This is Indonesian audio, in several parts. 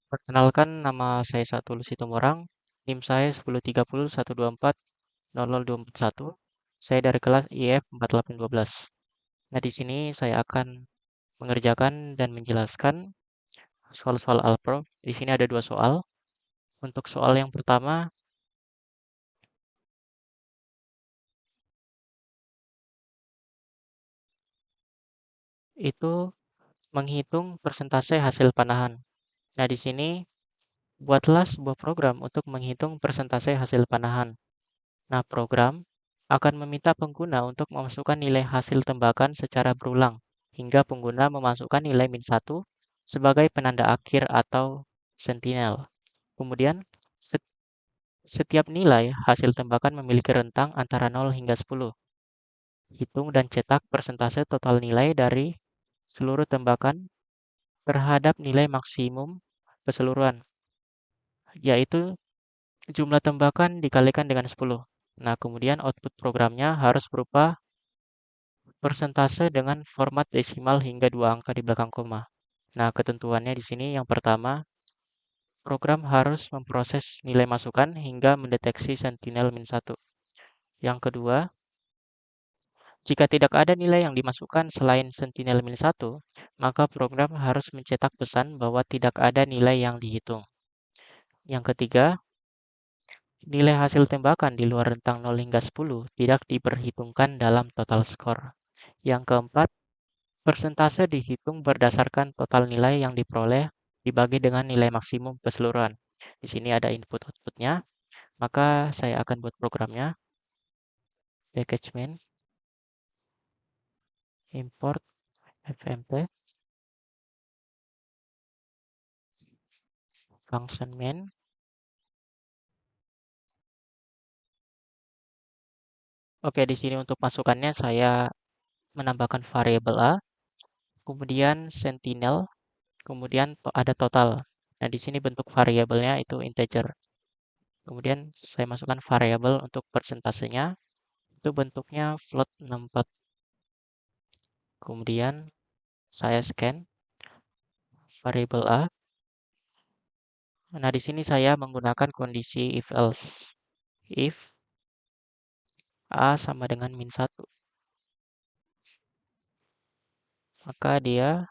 Perkenalkan, nama saya Satul Situmorang. NIM saya 1030 124 0021. Saya dari kelas IF 4812. Nah, di sini saya akan mengerjakan dan menjelaskan soal-soal Alpro. Di sini ada dua soal. Untuk soal yang pertama, itu menghitung persentase hasil panahan. Nah, di sini buatlah sebuah program untuk menghitung persentase hasil panahan. Nah, program akan meminta pengguna untuk memasukkan nilai hasil tembakan secara berulang, hingga pengguna memasukkan nilai -1 sebagai penanda akhir atau sentinel. Kemudian, setiap nilai hasil tembakan memiliki rentang antara 0 hingga 10. Hitung dan cetak persentase total nilai dari seluruh tembakan terhadap nilai maksimum keseluruhan, yaitu jumlah tembakan dikalikan dengan 10. Nah, kemudian output programnya harus berupa persentase dengan format desimal hingga dua angka di belakang koma. Nah, ketentuannya di sini yang pertama, program harus memproses nilai masukan hingga mendeteksi sentinel -1. Yang kedua, jika tidak ada nilai yang dimasukkan selain sentinel -1, maka program harus mencetak pesan bahwa tidak ada nilai yang dihitung. Yang ketiga, nilai hasil tembakan di luar rentang 0 hingga 10 tidak diperhitungkan dalam total skor. Yang keempat, persentase dihitung berdasarkan total nilai yang diperoleh dibagi dengan nilai maksimum keseluruhan. Di sini ada input-outputnya, maka saya akan buat programnya. Package main, import fmt, function main. Oke, di sini untuk masukannya saya menambahkan variabel A, kemudian sentinel, kemudian ada total. Nah, di sini bentuk variabelnya itu integer. Kemudian saya masukkan variabel untuk persentasenya, itu bentuknya float 64. Kemudian saya scan variabel A. Nah, di sini saya menggunakan kondisi if else. If A sama dengan -1, maka dia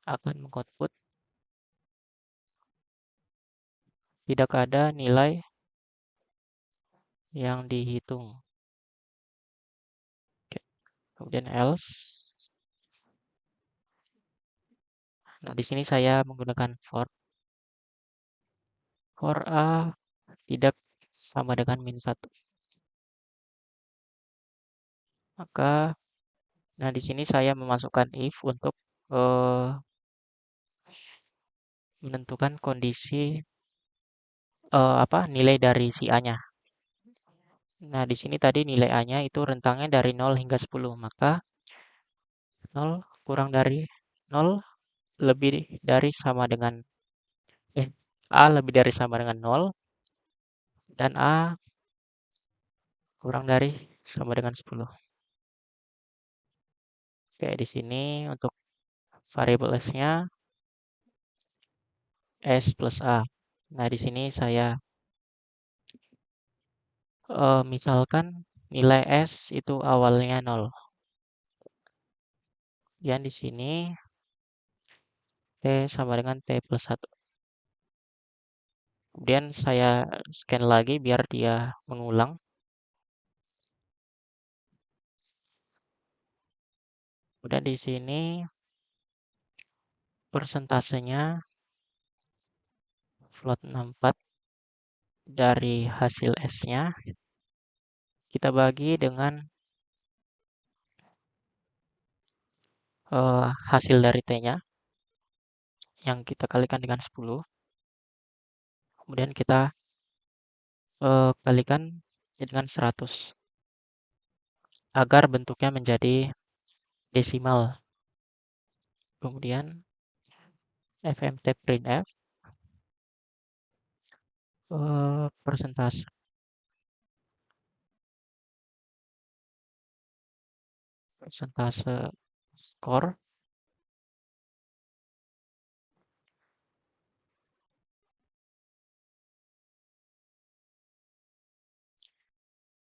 akan mengoutput tidak ada nilai yang dihitung. Oke. Kemudian else. Nah, di sini saya menggunakan for A tidak sama dengan -1. Maka, nah di sini saya memasukkan if untuk eh, menentukan kondisi apa nilai dari si A-nya. Nah, di sini tadi nilai A-nya itu rentangnya dari 0 hingga 10, maka 0 kurang dari 0 lebih dari sama dengan eh A lebih dari sama dengan 0 dan A kurang dari sama dengan 10. Oke, di sini untuk variabel S-nya S plus A. Nah, di sini saya misalkan nilai S itu awalnya 0. Yang di sini T sama dengan T plus 1. Kemudian saya scan lagi biar dia mengulang. Kemudian di sini persentasenya float 64 dari hasil S-nya kita bagi dengan hasil dari T-nya yang kita kalikan dengan 10. Kemudian kita kalikan dengan 100 agar bentuknya menjadi desimal. Kemudian fmt printf persentase skor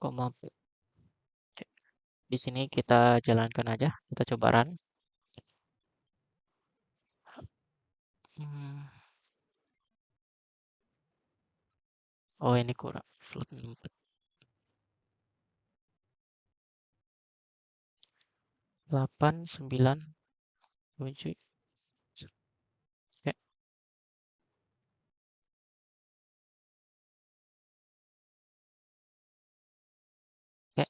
koma P. Oke. Di sini kita jalankan aja, kita coba run. Hmm, Oh, ini kurang. Float 4. 8, 9, 7. Oke, oke.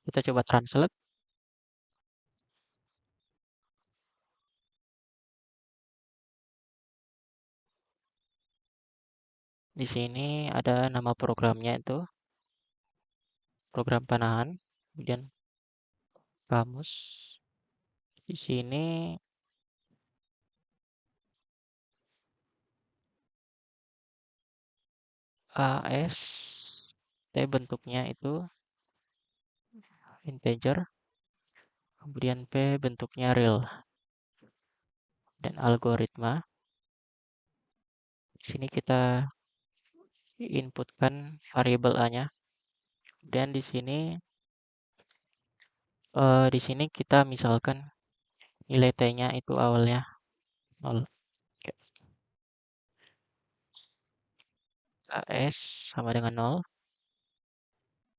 Kita coba translate. Di sini ada nama programnya itu, program panahan. Kemudian kamus. Di sini AS, T bentuknya itu integer, kemudian P bentuknya real, dan algoritma. Di sini kita inputkan variabel A-nya. Dan di sini kita misalkan nilai T-nya itu awalnya 0. Oke. AS sama dengan 0,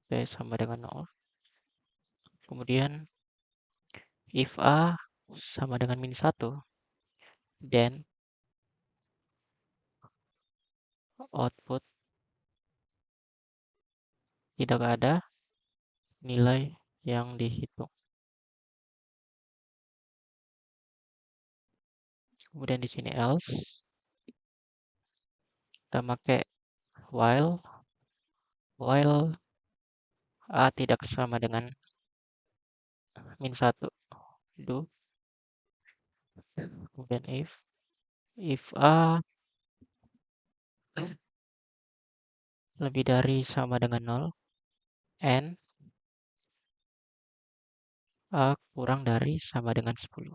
P sama dengan 0. Kemudian if A sama dengan min 1, then output tidak ada nilai yang dihitung. Kemudian di sini else, kita pakai while A tidak sama dengan min 1, do. Kemudian if A lebih dari sama dengan 0, and A kurang dari sama dengan 10.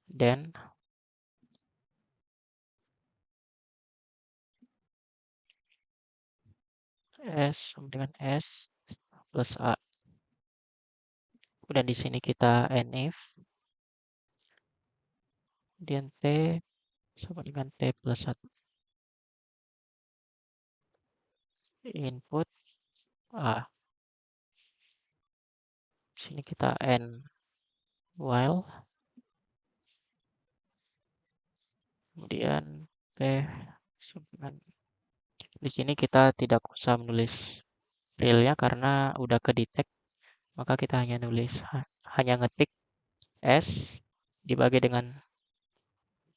Then S sama dengan S plus A. Kemudian di sini kita and if, kemudian T sama dengan T plus 1. Input A. Di sini kita and while, kemudian T sama dengan. Di sini kita tidak usah menulis realnya karena udah ke detect, maka kita hanya ngetik S dibagi dengan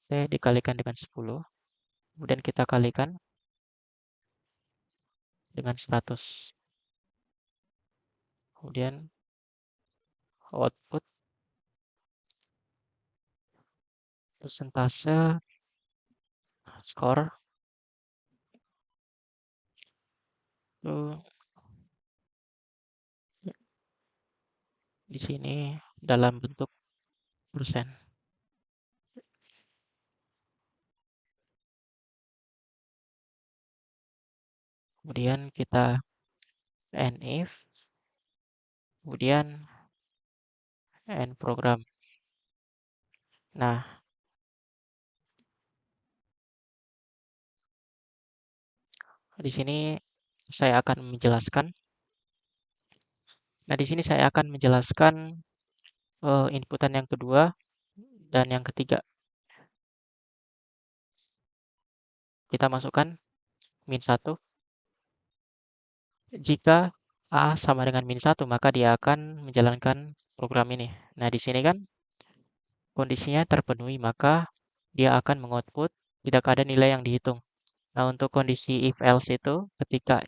T dikalikan dengan 10, kemudian kita kalikan dengan 100. Kemudian output persentase skor itu di sini dalam bentuk persen. Kemudian kita and if, kemudian and program. Nah, di sini saya akan menjelaskan. Nah, di sini saya akan menjelaskan inputan yang kedua dan yang ketiga. Kita masukkan min 1. Jika A sama dengan min 1, maka dia akan menjalankan program ini. Nah, di sini kan kondisinya terpenuhi, maka dia akan mengoutput tidak ada nilai yang dihitung. Nah, untuk kondisi if else itu ketika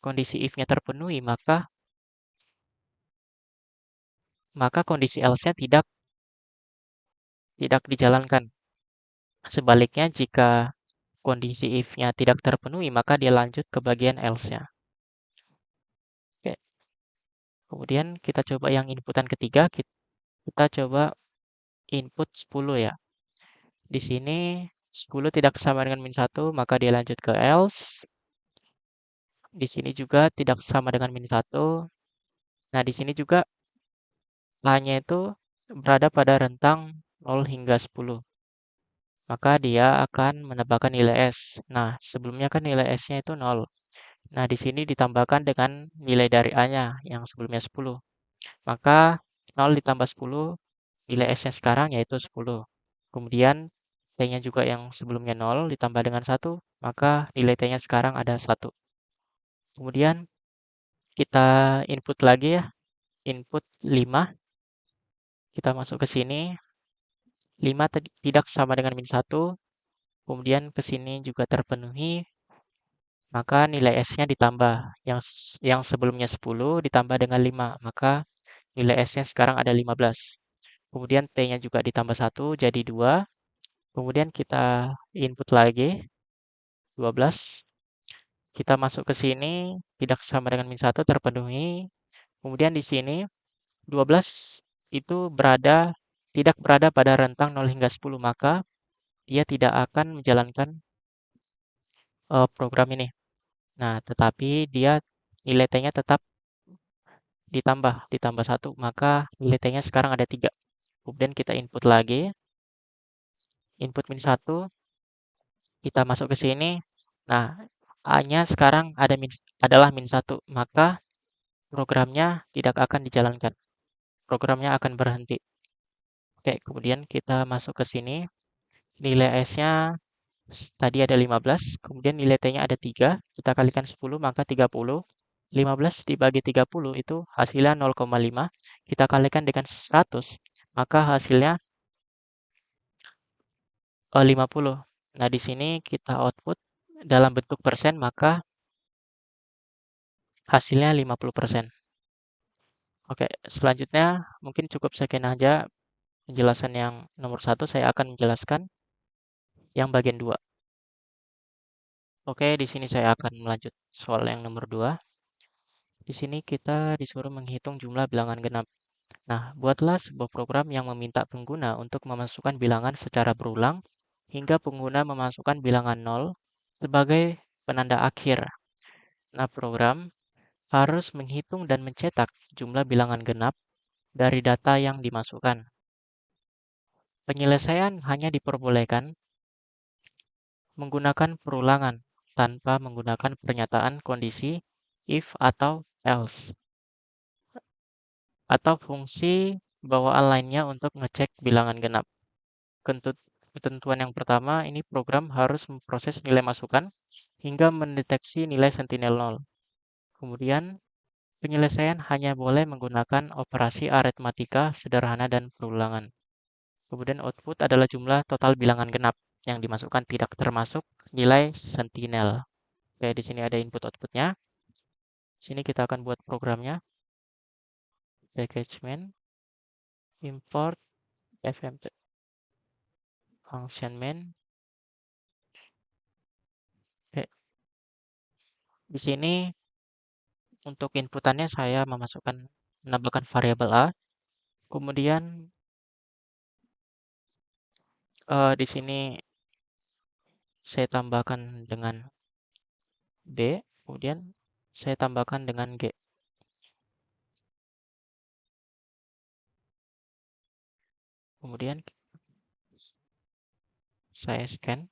kondisi if-nya terpenuhi, maka kondisi else-nya tidak dijalankan. Sebaliknya, jika kondisi if-nya tidak terpenuhi, maka dia lanjut ke bagian else-nya. Oke. Kemudian kita coba yang inputan ketiga, kita coba input 10 ya. Di sini 10 tidak sama dengan min 1, maka dia lanjut ke else. Di sini juga tidak sama dengan min 1. Nah, di sini juga A-nya itu berada pada rentang 0 hingga 10. Maka dia akan menambahkan nilai S. Nah, sebelumnya kan nilai S-nya itu 0. Nah, di sini ditambahkan dengan nilai dari A-nya yang sebelumnya 10. Maka 0 ditambah 10, nilai S-nya sekarang yaitu 10. Kemudian T-nya juga yang sebelumnya 0 ditambah dengan 1, maka nilai T-nya sekarang ada 1. Kemudian kita input lagi ya, input 5. Kita masuk ke sini, 5 tidak sama dengan min 1, kemudian ke sini juga terpenuhi, maka nilai S-nya ditambah. Yang sebelumnya 10 ditambah dengan 5, maka nilai S-nya sekarang ada 15. Kemudian T-nya juga ditambah 1, jadi 2. Kemudian kita input lagi, 12. Kita masuk ke sini, tidak sama dengan min 1 terpenuhi. Kemudian di sini 12 itu tidak berada pada rentang 0 hingga 10, maka dia tidak akan menjalankan program ini. Nah, tetapi dia nilai T-nya tetap ditambah 1, maka nilai T-nya sekarang ada 3. Kemudian kita input lagi, input min 1, kita masuk ke sini. Nah, A-nya sekarang adalah min 1, maka programnya tidak akan dijalankan. Programnya akan berhenti. Oke, kemudian kita masuk ke sini. Nilai S-nya tadi ada 15, kemudian nilai T-nya ada 3. Kita kalikan 10, maka 30. 15 dibagi 30 itu hasilnya 0,5. Kita kalikan dengan 100, maka hasilnya 50. Nah, di sini kita output dalam bentuk persen, maka hasilnya 50%. Oke, selanjutnya mungkin cukup sekian aja penjelasan yang nomor 1. Saya akan menjelaskan yang bagian 2. Oke, di sini saya akan melanjut soal yang nomor 2. Di sini kita disuruh menghitung jumlah bilangan genap. Nah, buatlah sebuah program yang meminta pengguna untuk memasukkan bilangan secara berulang hingga pengguna memasukkan bilangan 0 sebagai penanda akhir. Nah, program harus menghitung dan mencetak jumlah bilangan genap dari data yang dimasukkan. Penyelesaian hanya diperbolehkan menggunakan perulangan tanpa menggunakan pernyataan kondisi if atau else atau fungsi bawaan lainnya untuk ngecek bilangan genap. Ketentuan yang pertama, ini program harus memproses nilai masukan hingga mendeteksi nilai sentinel 0. Kemudian, penyelesaian hanya boleh menggunakan operasi aritmatika sederhana dan perulangan. Kemudian output adalah jumlah total bilangan genap yang dimasukkan tidak termasuk nilai sentinel. Oke, di sini ada input outputnya. Sini kita akan buat programnya. Package main, import fmt function main. Oke, di sini untuk inputannya saya menambahkan variabel A. Kemudian di sini saya tambahkan dengan B. Kemudian saya tambahkan dengan G. Kemudian saya scan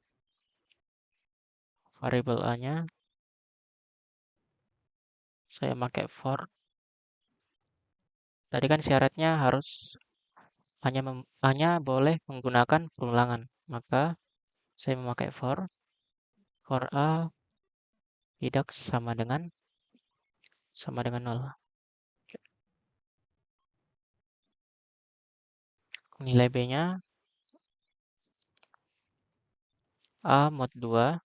variabel A-nya. Saya pakai for. Tadi kan syaratnya harus hanya boleh menggunakan perulangan. Maka saya memakai for A tidak sama dengan 0. Nilai B-nya A mod 2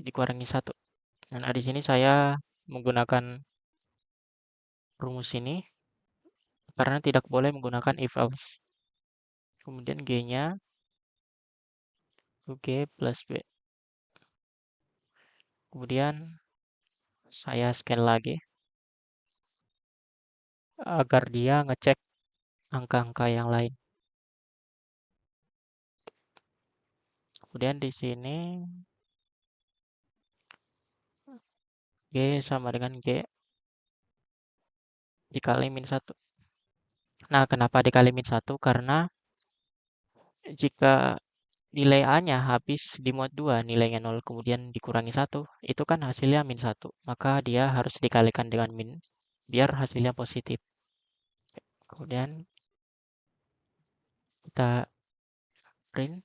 dikurangi 1. Nah, di sini saya menggunakan rumus ini karena tidak boleh menggunakan if else. Kemudian G-nya G plus B. Kemudian saya scan lagi agar dia ngecek angka-angka yang lain. Kemudian di sini G sama dengan G dikali min 1. Nah, kenapa dikali min 1? Karena jika nilai A-nya habis di mod 2, nilainya 0, kemudian dikurangi 1, itu kan hasilnya min 1. Maka dia harus dikalikan dengan min, biar hasilnya positif. Kemudian kita print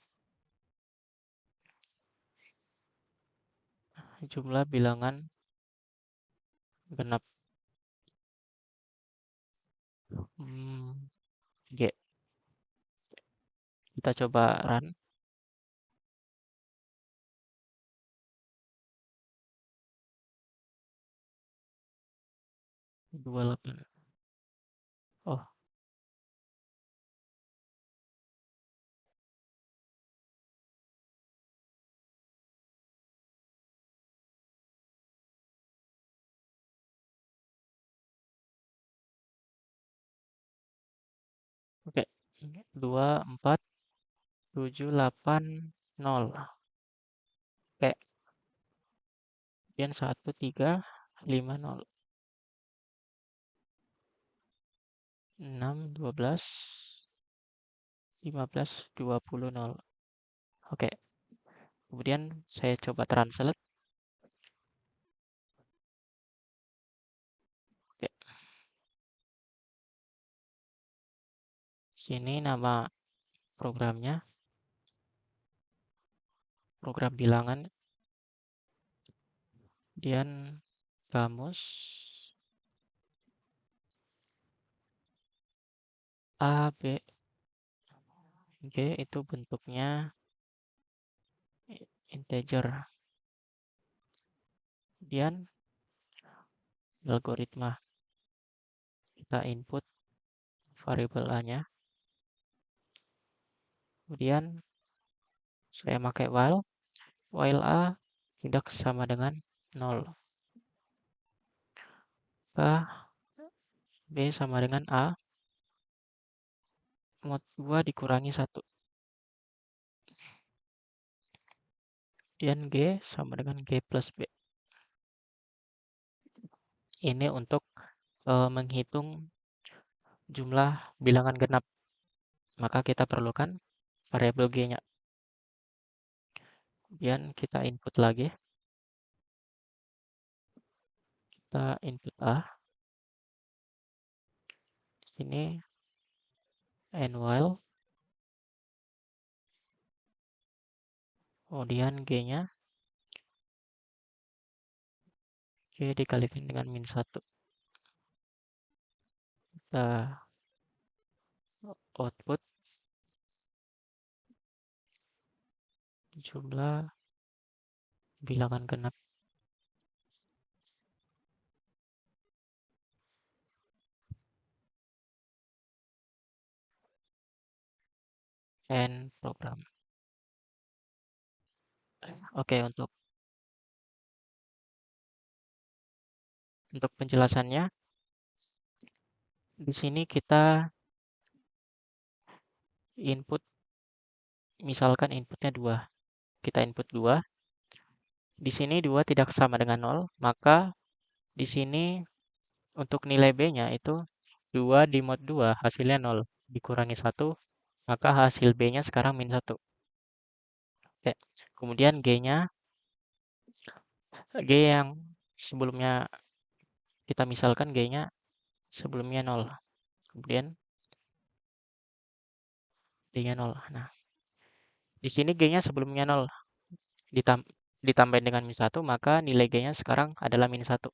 jumlah bilangan genap. G. Kita coba run. 28. Oh, oke. 2, 4, 7, 8, 0. Oke. Kemudian 1, 3, 5, 0. 6, 12, 15, 20, 0. Oke. Kemudian saya coba translate. Oke. Sini nama programnya, program bilangan. Kemudian kamus A, B, G itu bentuknya integer. Kemudian algoritma. Kita input variabel A-nya. Kemudian saya pakai while A tidak sama dengan 0. Maka B sama dengan A, mod 2 dikurangi 1. Kemudian G sama dengan G plus B. Ini untuk menghitung jumlah bilangan genap. Maka kita perlukan variabel G-nya. Kemudian kita input lagi. Kita input A. Ini and while. Kemudian G-nya. G dikalikan dengan min 1. Kita output jumlah bilangan genap. And program. Oke, untuk penjelasannya, di sini kita input, misalkan inputnya 2. Kita input 2. Di sini 2 tidak sama dengan 0, maka di sini untuk nilai B-nya itu 2 di mod 2 hasilnya 0. Dikurangi 1, maka hasil B-nya sekarang min 1. Oke. Kemudian G-nya, G yang sebelumnya kita misalkan G-nya sebelumnya 0. Kemudian G-nya 0. Nah, di sini G-nya sebelumnya 0. Ditambahin dengan min 1, maka nilai G-nya sekarang adalah min 1.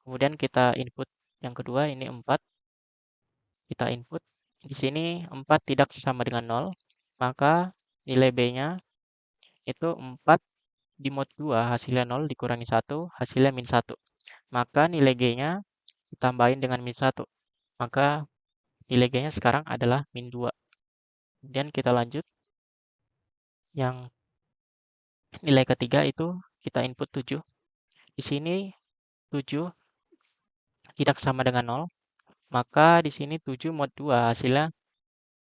Kemudian kita input yang kedua, ini 4. Kita input. Di sini 4 tidak sama dengan 0, maka nilai B-nya itu 4 di mod 2 hasilnya 0 dikurangi 1, hasilnya min 1. Maka nilai G-nya ditambahin dengan min 1. Maka nilai G-nya sekarang adalah min 2. Kemudian kita lanjut. Yang nilai ketiga itu kita input 7. Di sini 7 tidak sama dengan 0. Maka di sini 7 mod 2 hasilnya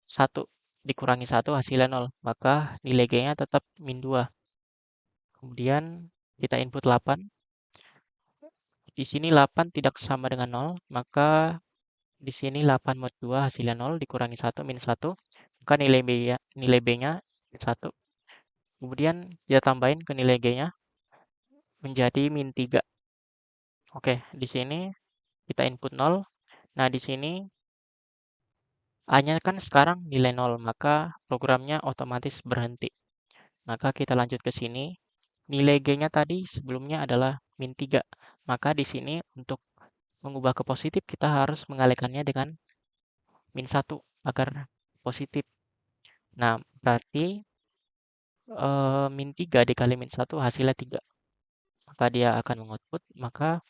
1 dikurangi 1 hasilnya 0, maka nilai G-nya tetap min 2. Kemudian kita input 8. Di sini 8 tidak sama dengan 0, maka di sini 8 mod 2 hasilnya 0 dikurangi 1 min 1, maka nilai B-nya min 1. Kemudian kita tambahin ke nilai G-nya menjadi min 3. Oke, di sini kita input 0. Nah, di sini A-nya kan sekarang nilai 0, maka programnya otomatis berhenti. Maka kita lanjut ke sini. Nilai G-nya tadi sebelumnya adalah min 3. Maka di sini untuk mengubah ke positif kita harus mengalihkannya dengan min 1 agar positif. Nah, berarti min 3 dikali min 1 hasilnya 3. Maka dia akan mengoutput, maka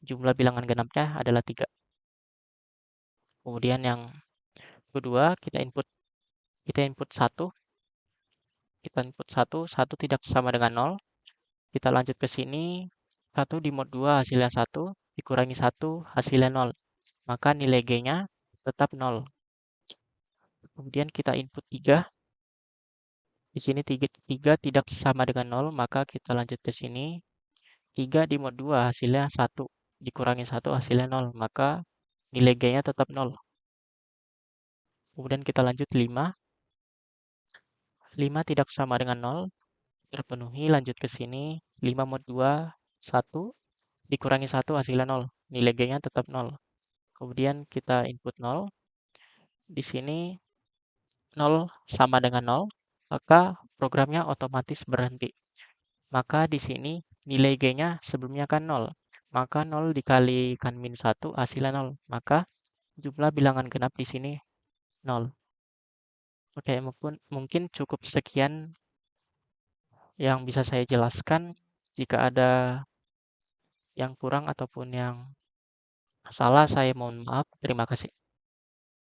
jumlah bilangan genapnya adalah 3. Kemudian yang kedua, kita input 1. Kita input 1, 1 tidak sama dengan 0. Kita lanjut ke sini, 1 di mod 2 hasilnya 1, dikurangi 1 hasilnya 0. Maka nilai G-nya tetap 0. Kemudian kita input 3. Di sini 3 tidak sama dengan 0, maka kita lanjut ke sini. 3 di mod 2 hasilnya 1, dikurangi 1 hasilnya 0, maka nilai G-nya tetap 0. Kemudian kita lanjut 5. 5 tidak sama dengan 0, terpenuhi, lanjut ke sini. 5 mod 2, 1, dikurangi 1 hasilnya 0, nilai G-nya tetap 0. Kemudian kita input 0. Di sini 0 sama dengan 0, maka programnya otomatis berhenti. Maka di sini nilai G-nya sebelumnya kan 0. Maka 0 dikalikan min 1 hasilnya 0. Maka jumlah bilangan genap di sini 0. Oke, mungkin cukup sekian yang bisa saya jelaskan. Jika ada yang kurang ataupun yang salah, saya mohon maaf. Terima kasih.